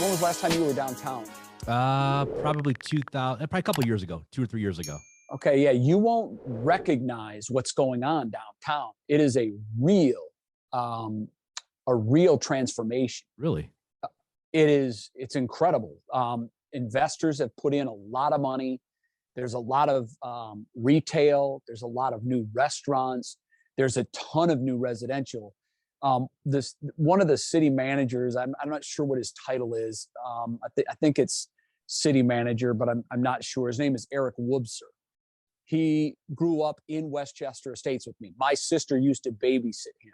when was the last time you were downtown? Probably 2000, probably a couple years ago, 2 or 3 years ago. Okay, yeah, you won't recognize what's going on downtown. It is um, a real transformation. Really? It's incredible. Investors have put in a lot of money. There's a lot of retail. There's a lot of new restaurants. There's a ton of new residential. This one of the city managers. I'm not sure what his title is. I think it's city manager, but I'm not sure. His name is Eric Woobser. He grew up in Westchester Estates with me. My sister used to babysit him.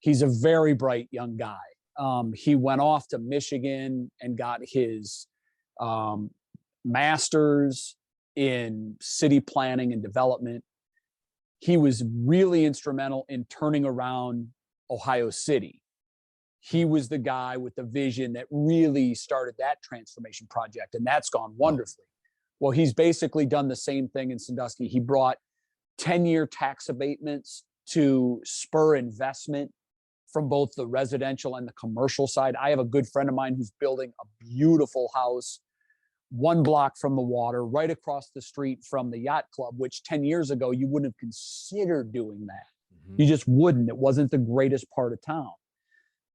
He's a very bright young guy. He went off to Michigan and got his master's in city planning and development. He was really instrumental in turning around Ohio City. He was the guy with the vision that really started that transformation project, and that's gone wonderfully. Well, he's basically done the same thing in Sandusky. He brought 10-year tax abatements to spur investment from both the residential and the commercial side. I have a good friend of mine who's building a beautiful house 1 block from the water, right across the street from the yacht club, which 10 years ago, you wouldn't have considered doing that. You just wouldn't. It wasn't the greatest part of town.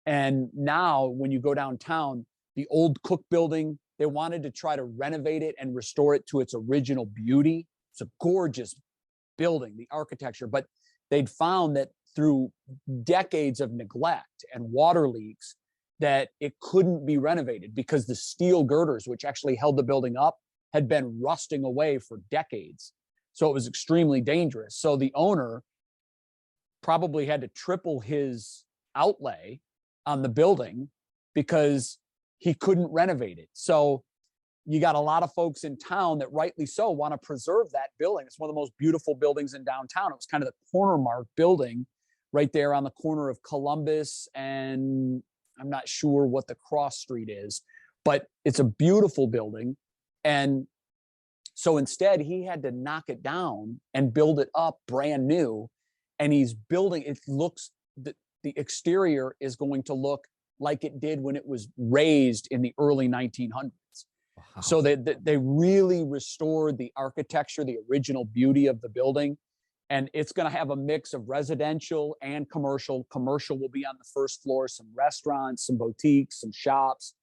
And now when you go downtown, the old Cook building, they wanted to try to renovate it and restore it to its original beauty. It's a gorgeous building, the architecture, but they'd found that through decades of neglect and water leaks, that it couldn't be renovated because the steel girders, which actually held the building up, had been rusting away for decades. So it was extremely dangerous. So the owner probably had to triple his outlay on the building because he couldn't renovate it. So you got a lot of folks in town that rightly so want to preserve that building. It's one of the most beautiful buildings in downtown. It was kind of the corner mark building right there on the corner of Columbus, and I'm not sure what the cross street is, but it's a beautiful building. And so instead he had to knock it down and build it up brand new. And he's building, it looks, the exterior is going to look like it did when it was raised in the early 1900s. Wow. So they really restored the architecture, the original beauty of the building. And it's going to have a mix of residential and commercial. Commercial will be on the first floor, some restaurants, some boutiques, some shops.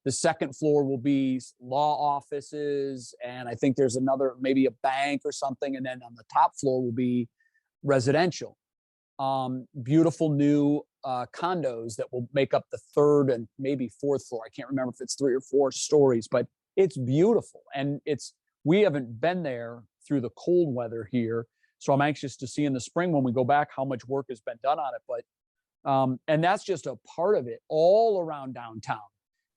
The second floor will be law offices. And I think there's another, maybe a bank or something. And then on the top floor will be residential. Beautiful new condos that will make up the third and maybe fourth floor. I can't remember if it's 3 or 4 stories, but it's beautiful. And we haven't been there through the cold weather here. So I'm anxious to see in the spring when we go back how much work has been done on it. But and that's just a part of it. All around downtown,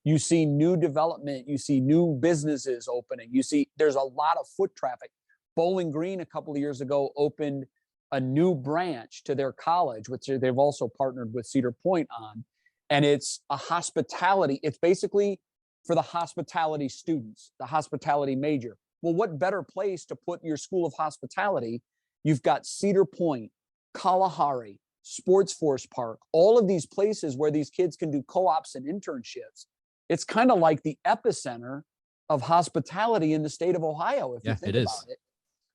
you see new development, you see new businesses opening, you see there's a lot of foot traffic. Bowling Green a couple of years ago opened a new branch to their college, which they've also partnered with Cedar Point on. And it's a hospitality. It's basically for the hospitality students, the hospitality major. Well, what better place to put your school of hospitality? You've got Cedar Point, Kalahari, Sports Force Park, all of these places where these kids can do co-ops and internships. It's kind of like the epicenter of hospitality in the state of Ohio, if you think about it.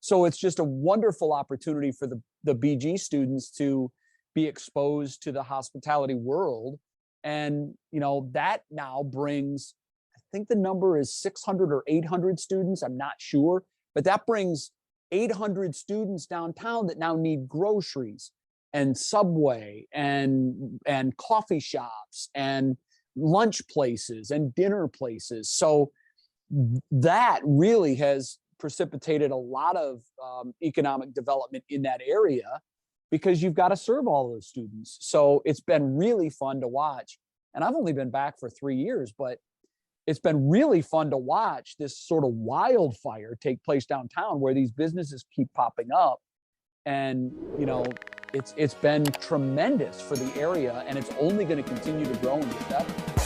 So it's just a wonderful opportunity for the BG students to be exposed to the hospitality world. And, that now brings, I think the number is 600 or 800 students. I'm not sure, but that brings 800 students downtown that now need groceries and Subway and coffee shops and lunch places and dinner places. So that really has precipitated a lot of economic development in that area because you've got to serve all those students. So it's been really fun to watch. And I've only been back for 3 years, but it's been really fun to watch this sort of wildfire take place downtown where these businesses keep popping up. And, it's been tremendous for the area, and it's only going to continue to grow and get better.